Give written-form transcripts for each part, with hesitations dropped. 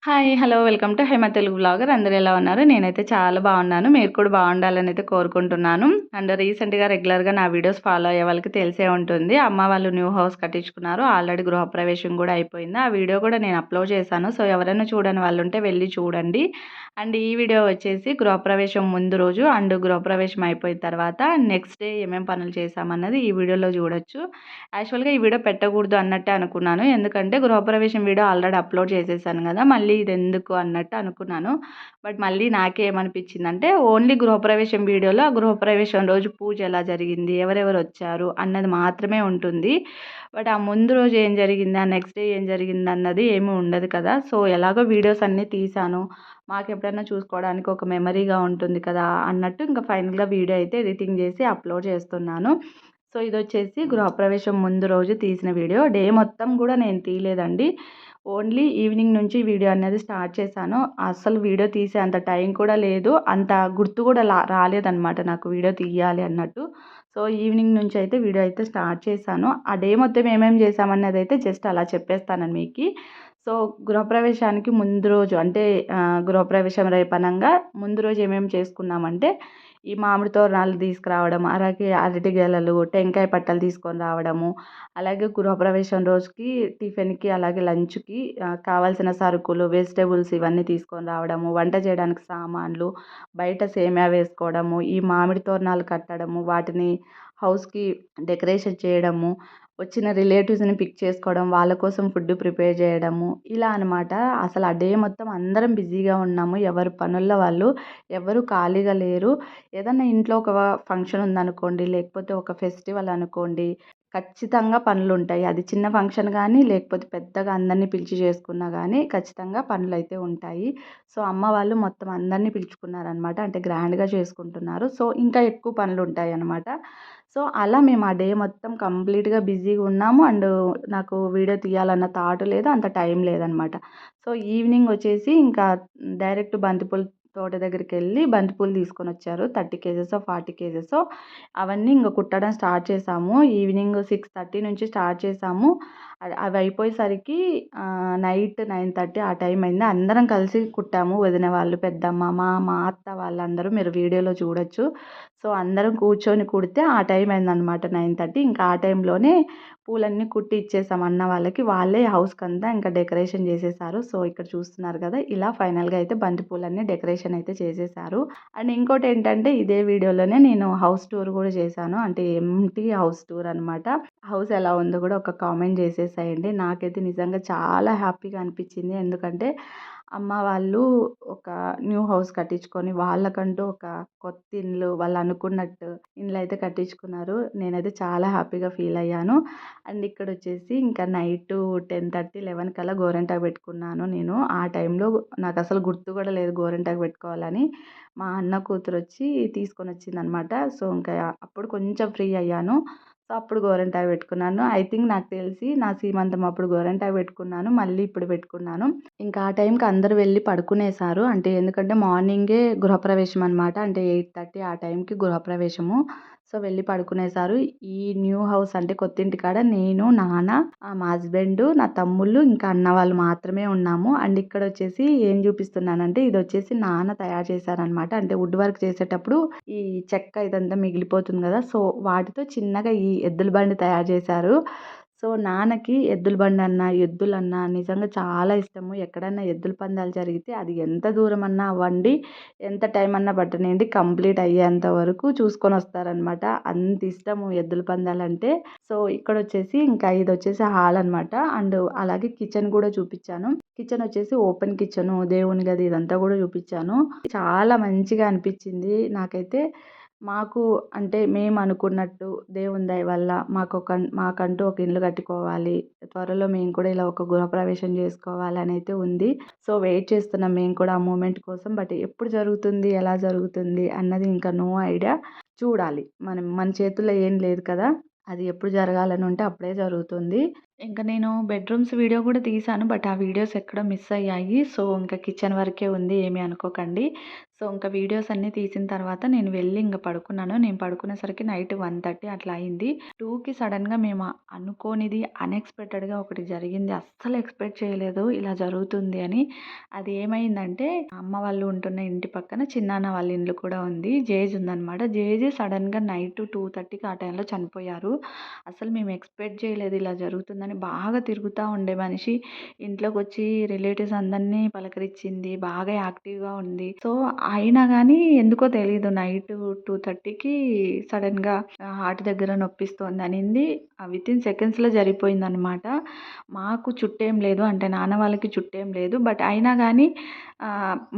Hi! Hello! Welcome to Hema Telugu vlogger. అందరూ ఎలా ఉన్నారు? నేనైతే చాలా బాగున్నాను. మీరు కూడా బాగుండాలని అయితే కోరుకుంటున్నాను. అండ్ రీసెంట్‌గా రెగ్యులర్‌గా నా వీడియోస్ ఫాలో అయ్యే వాళ్ళకి తెలిసే ఉంటుంది. అమ్మ వాళ్ళు న్యూ హౌస్ కట్టించుకున్నారు. ఆల్రెడీ గృహప్రవేశం కూడా అయిపోయింది. ఆ వీడియో కూడా నేను అప్లోడ్ చేశాను. సో, ఎవరైనా చూడని వాళ్ళు ఉంటే వెళ్ళి చూడండి. అండ్ ఈ వీడియో వచ్చేసి గృహప్రవేశం ముందు రోజు అండ్ గృహప్రవేశం అయిపోయిన తర్వాత నెక్స్ట్ డే ఏమేం పనులు చేశామన్నది ఈ వీడియోలో చూడొచ్చు. యాక్చువల్‌గా ఈ వీడియో పెట్టకూడదు అన్నట్టే అనుకున్నాను. ఎందుకంటే గృహప్రవేశం వీడియో ఆల్రెడీ అప్లోడ్ చేసేసాను కదా! మళ్ళీ ఇదెందుకు అన్నట్టు అనుకున్నాను. బట్ మళ్ళీ నాకే ఏమనిపించిందంటే ఓన్లీ గృహప్రవేశం వీడియోలో ఆ గృహప్రవేశం రోజు పూజ ఎలా జరిగింది, ఎవరెవరొచ్చారు అన్నది మాత్రమే ఉంటుంది. బట్ ఆ ముందు రోజు ఏం జరిగింది, ఆ నెక్స్ట్ డే ఏం జరిగిందన్నది ఏమి ఉండదు కదా! సో, ఎలాగో వీడియోస్ అన్నీ తీశాను. మాకెప్పుడన్నా చూసుకోవడానికి ఒక మెమరీగా ఉంటుంది కదా! అన్నట్టు ఇంకా ఫైనల్‌గా వీడియో అయితే ఎడిటింగ్ చేసి అప్లోడ్ చేస్తున్నాను. సో, ఇదొచ్చేసి గృహప్రవేశం ముందు రోజు తీసిన వీడియో. డే మొత్తం గూడా నేను తీయలేదండి. ఓన్లీ ఈవినింగ్ నుంచి వీడియో అనేది స్టార్ట్ చేశాను. అస్సలు వీడియో తీసే అంత టైం కూడా లేదు. అంత గుర్తు కూడా రాలేదనమాట నాకు వీడియో తీయాలి అన్నట్టు. సో, ఈవినింగ్ నుంచి అయితే వీడియో అయితే స్టార్ట్ చేశాను. ఆ డే మొత్తం ఏమేమి చేశామన్నదైతే జస్ట్ అలా చెప్పేస్తాను మీకి. సో, గృహప్రవేశానికి ముందు రోజు అంటే గృహప్రవేశం రేపనంగా ముందు రోజు ఏమేమి చేసుకున్నామంటే ఈ మామిడి తోరణాలు తీసుకురావడం, అలాగే అరటి గెలలు, టెంకాయ పట్టలు తీసుకొని రావడము, అలాగే గృహప్రవేశం రోజుకి టిఫిన్‌కి, అలాగే లంచ్‌కి కావాల్సిన సరుకులు, వెజిటబుల్స్ ఇవన్నీ తీసుకొని రావడము, వంట చేయడానికి సామాన్లు, బయట సేమ్యా వేసుకోవడము, ఈ మామిడి తోరణాలు కట్టడము, వాటిని హౌస్‌కి డెకరేషన్ చేయడము, వచ్చిన రిలేటివ్స్‌ని పిక్ చేసుకోవడం, వాళ్ళ కోసం ఫుడ్ ప్రిపేర్ చేయడము, ఇలా అనమాట. అసలు ఆ డే మొత్తం అందరం బిజీగా ఉన్నాము. ఎవరి పనుల్లో వాళ్ళు, ఎవరు ఖాళీగా లేరు. ఏదన్నా ఇంట్లో ఒక ఫంక్షన్ ఉందనుకోండి, లేకపోతే ఒక ఫెస్టివల్ అనుకోండి, ఖచ్చితంగా పనులుంటాయి. అది చిన్న ఫంక్షన్ గానీ, లేకపోతే పెద్దగా అందరిని పిలిచి చేసుకున్నా గానీ, ఖచ్చితంగా పనులైతే ఉంటాయి. సో, అమ్మ వాళ్ళు మొత్తం అందరిని పిలుచుకున్నారనమాట. అంటే గ్రాండ్‌గా చేసుకుంటున్నారు. సో, ఇంకా ఎక్కువ పనులుంటాయనమాట. సో, అలా మేము ఆ డే మొత్తం కంప్లీట్‌గా బిజీగా ఉన్నాము. అండ్ నాకు వీడియో తీయాలన్న థాట్ లేదు. అంత టైం లేదనమాట. సో, ఈవినింగ్ వచ్చేసి ఇంకా డైరెక్ట్ బంతిపూల తోట దగ్గరికెళ్ళి బంతిపూలు తీసుకొనొచ్చారు. 30 కేజెసో, 40 కేజెసో అవన్నీ ఇంక కుట్టడం స్టార్ట్ చేశాము. ఈవినింగ్ 6:30 నుంచి స్టార్ట్ చేశాము. అవి అయిపోయేసరికి నైట్ 9:30 ఆ టైం అయింది. అందరం కలిసి కుట్టాము. వదిన వాళ్ళు, పెద్దమ్మ, మా అత్త వాళ్ళందరూ మీరు వీడియోలో చూడొచ్చు. సో, అందరం కూర్చొని కుడితే ఆ టైం అయిందనమాట 9:30. ఇంకా ఆ టైంలోనే పూలన్నీ కుట్టి ఇచ్చేసాం అన్న వాళ్ళకి. వాళ్ళే హౌస్‌కంతా ఇంకా డెకరేషన్ చేసేసారు. సో, ఇక్కడ చూస్తున్నారు కదా! ఇలా ఫైనల్‌గా అయితే బంతి పూలన్నీ డెకరేషన్ అయితే చేసేసారు. అండ్ ఇంకోటేంటంటే ఇదే వీడియోలోనే నేను హౌస్ టూర్ కూడా చేశాను. అంటే ఎంప్టీ హౌస్ టూర్ అనమాట. హౌస్ ఎలా ఉందో కూడా ఒక కామెంట్ చేసేసేయండి. నాకైతే నిజంగా చాలా హ్యాపీగా అనిపించింది. ఎందుకంటే అమ్మ వాళ్ళు ఒక న్యూ హౌస్ కట్టించుకొని వాళ్ళకంటూ ఒక కొత్త ఇల్లు వాళ్ళు అనుకున్నట్టు ఇల్లు అయితే కట్టించుకున్నారు. నేనైతే చాలా హ్యాపీగా ఫీల్ అయ్యాను. అండ్ ఇక్కడొచ్చేసి ఇంకా నైటు 10:30, 11 కల్లా గోరింటాకు పెట్టుకున్నాను నేను. ఆ టైంలో నాకసలు గుర్తు కూడా లేదు గోరింటాకు పెట్టుకోవాలని. మా అన్న కూతురొచ్చి తీసుకొనొచ్చిందనమాట. సో, ఇంకా అప్పుడు కొంచెం ఫ్రీ అయ్యాను. సో, అప్పుడు గోరింటాకు పెట్టుకున్నాను. ఐ థింక్ నాకు తెలిసి నా సీమంతం అప్పుడు గోరింటాకు పెట్టుకున్నాను. మళ్ళీ ఇప్పుడు పెట్టుకున్నాను. ఇంకా ఆ టైంకి అందరూ వెళ్ళి పడుకునేసారు. అంటే ఎందుకంటే మార్నింగే గృహప్రవేశం అనమాట. అంటే 8:30 ఆ టైంకి గృహప్రవేశము. సో, వెళ్ళి పడుకునేసారు. ఈ న్యూ హౌస్ అంటే కొత్తింటి కాడ నేను, నాన్న, మా హస్బెండు, నా తమ్ముళ్ళు, ఇంకా అన్న వాళ్ళు మాత్రమే ఉన్నాము. అండ్ ఇక్కడొచ్చేసి ఏం చూపిస్తున్నానంటే ఇదొచ్చేసి నాన్న తయారు చేశారనమాట. అంటే వుడ్ వర్క్ చేసేటప్పుడు ఈ చెక్క ఇదంతా మిగిలిపోతుంది కదా! సో, వాటితో చిన్నగా ఈ ఎద్దుల బండి తయారు చేశారు. సో, నాన్నకి ఎద్దుల బండన్నా, ఎద్దులన్నా నిజంగా చాలా ఇష్టము. ఎక్కడన్నా ఎద్దుల పందాలు జరిగితే అది ఎంత దూరమన్నా అవ్వండి, ఎంత టైం అన్నా పట్టనీయండి కంప్లీట్ అయ్యేంత వరకు చూసుకొనొస్తారనమాట. అంత ఇష్టము ఎద్దుల పందాలంటే. సో, ఇక్కడొచ్చేసి ఇంకా ఇదొచ్చేసి హాల్ అనమాట. అండ్ అలాగే కిచెన్ కూడా చూపిచ్చాను. కిచెన్ వచ్చేసి ఓపెన్ కిచెను, దేవుని గది ఇదంతా కూడా చూపిచ్చాను. చాలా మంచిగా అనిపిచ్చింది నాకైతే. మాకు అంటే మేమనుకున్నట్టు దేవుని దయ వల్ల మాకంటూ ఒక ఇల్లు కట్టుకోవాలి. త్వరలో మేము కూడా ఇలా ఒక గృహప్రవేశం చేసుకోవాలనైతే ఉంది. సో, వెయిట్ చేస్తున్నాం మేము కూడా ఆ మూమెంట్ కోసం. బట్ ఎప్పుడు జరుగుతుంది, ఎలా జరుగుతుంది అన్నది ఇంకా నో ఐడియా. చూడాలి. మన చేతుల్లో ఏం లేదు కదా! అది ఎప్పుడు జరగాలని ఉంటే అప్పుడే జరుగుతుంది. ఇంక నేను బెడ్‌రూమ్స్ వీడియో కూడా తీశాను. బట్ ఆ వీడియోస్ ఎక్కడో మిస్ అయ్యాయి. సో, ఇంకా కిచెన్ వరకే ఉంది. ఏమి అనుకోకండి. సో, ఇంకా వీడియోస్ అన్నీ తీసిన తర్వాత నేను వెళ్ళి ఇంక పడుకున్నాను. నేను పడుకునేసరికి నైట్ 1:30 అట్లా అయింది. 2కి సడెన్‌గా మేము అనుకోనిది అన్‌ఎక్స్‌పెక్టెడ్‌గా ఒకటి జరిగింది. అస్సలు ఎక్స్‌పెక్ట్ చేయలేదు ఇలా జరుగుతుంది అని. అది ఏమైందంటే అమ్మ వాళ్ళు ఉంటున్న ఇంటి పక్కన చిన్నాన్న వాళ్ళ ఇల్లు కూడా ఉంది. జేజ్ ఉందనమాట. జేజ్ సడెన్‌గా నైట్ 2:30కి ఆ టైంలో చనిపోయారు. అసలు మేము ఎక్స్‌పెక్ట్ చేయలేదు ఇలా జరుగుతుందని. బాగా తిరుగుతా ఉండే మనిషి. ఇంట్లోకొచ్చి రిలేటివ్స్ అందరిని పలకరించింది. బాగా యాక్టివ్‌గా ఉంది. సో, అయినా గానీ ఎందుకో తెలీదు నైట్ 2:30కి సడెన్‌గా హార్ట్ దగ్గర నొప్పిస్తోంది అనింది. వితిన్ సెకండ్స్‌లో జరిగిపోయిందనమాట. మాకు చుట్టేం లేదు. అంటే నాన్న వాళ్ళకి చుట్టేం లేదు. బట్ అయినా గానీ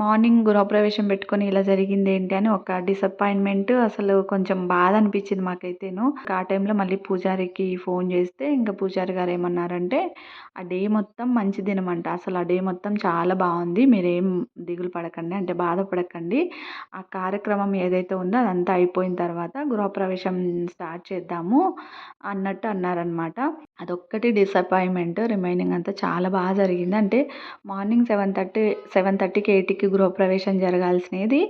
మార్నింగ్ గృహప్రవేశం పెట్టుకొని ఇలా జరిగిందేంటి అని ఒక డిసప్పాయింట్‌మెంట్ అసలు కొంచెం బాధ అనిపించింది మాకైతేను. ఆ టైంలో మళ్ళీ పూజారికి ఫోన్ చేస్తే ఇంక పూజారి గారు ఏమన్నారంటే, ఆ డే మొత్తం మంచి దినమంట. అసలు ఆ డే మొత్తం చాలా బావుంది. మీరేం దిగులు పడకండి. అంటే బాధపడకండి. ఆ కార్యక్రమం ఏదైతే ఉందో అదంతా అయిపోయిన తర్వాత గృహప్రవేశం స్టార్ట్ చేద్దాము అన్నట్టు అన్నారనమాట. అదొక్కటి డిసప్పాయింట్‌మెంట్. రిమైనింగ్ అంతా చాలా జరిగింది. అంటే మార్నింగ్ 7:30కి 8కి గృహప్రవేశం జరగాల్సినది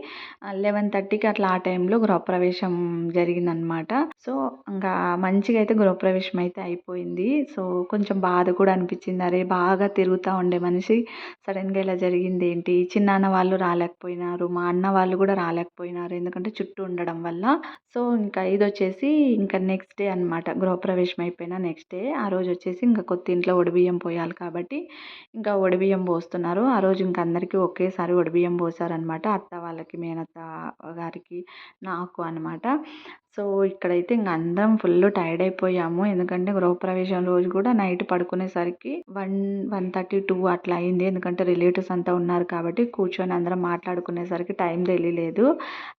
11:30కి అట్లా ఆ టైంలో గృహప్రవేశం జరిగిందనమాట. సో, ఇంకా మంచిగా అయితే గృహప్రవేశం అయితే అయిపోయింది. సో, కొంచెం బాధ కూడా అనిపించింది. అరే! బాగా తిరుగుతా ఉండే మనిషి సడెన్‌గా ఇలా జరిగిందేంటి? చిన్నాన్న వాళ్ళు రాలేకపోయినారు. మా అన్న వాళ్ళు కూడా రాలేకపోయినారు. ఎందుకంటే చుట్టూ ఉండడం వల్ల. సో, ఇంకా ఇదొచ్చేసి ఇంకా నెక్స్ట్ డే అనమాట. గృహప్రవేశం అయిపోయిన నెక్స్ట్ డే. ఆ రోజొచ్చేసి ఇంకా కొత్త ఇంట్లో ఒడిబియ్యం పోయాలి కాబట్టి ఇంకా ఒడిబియ్యం పోస్తున్నారు. ఆ రోజు ఇంక అందరికీ ఒకేసారి ఒడిబియ్యం పోసారనమాట. అత్త వాళ్ళకి, మేనత్త గారికి, నాకు అనమాట. సో, ఇక్కడైతే ఇంక అందరం ఫుల్లు టైర్డ్ అయిపోయాము. ఎందుకంటే గృహప్రవేశం రోజు కూడా నైట్ పడుకునేసరికి 1:30, 2 అట్లా అయింది. ఎందుకంటే రిలేటివ్స్ అంతా ఉన్నారు కాబట్టి కూర్చొని అందరం మాట్లాడుకునేసరికి టైం తెలియలేదు.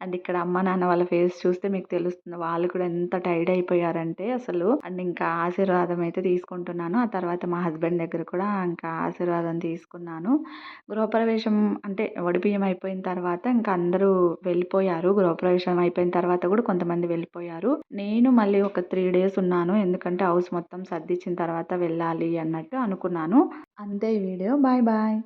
అండ్ ఇక్కడ అమ్మ నాన్న వాళ్ళ ఫేస్ చూస్తే మీకు తెలుస్తుంది. వాళ్ళు కూడా ఎంత టైర్డ్ అయిపోయారంటే అసలు. అండ్ ఇంకా ఆశీర్వాదం అయితే తీసుకుంటున్నాను. ఆ తర్వాత మా హస్బెండ్ దగ్గర కూడా ఇంకా ఆశీర్వాదం తీసుకున్నాను. గృహప్రవేశం అంటే వడిబియ్యం అయిపోయిన తర్వాత ఇంకా అందరూ వెళ్ళిపోయారు. గృహప్రవేశం అయిపోయిన తర్వాత కూడా కొంతమంది వెళ్ళిపోయారు. నేను మళ్ళీ ఒక 3 డేస్ ఉన్నాను. ఎందుకంటే హౌస్ మొత్తం సర్దిచ్చిన తర్వాత వెళ్ళాలి అన్నట్టు అనుకున్నాను. అంతే ఈ వీడియో. Bye bye.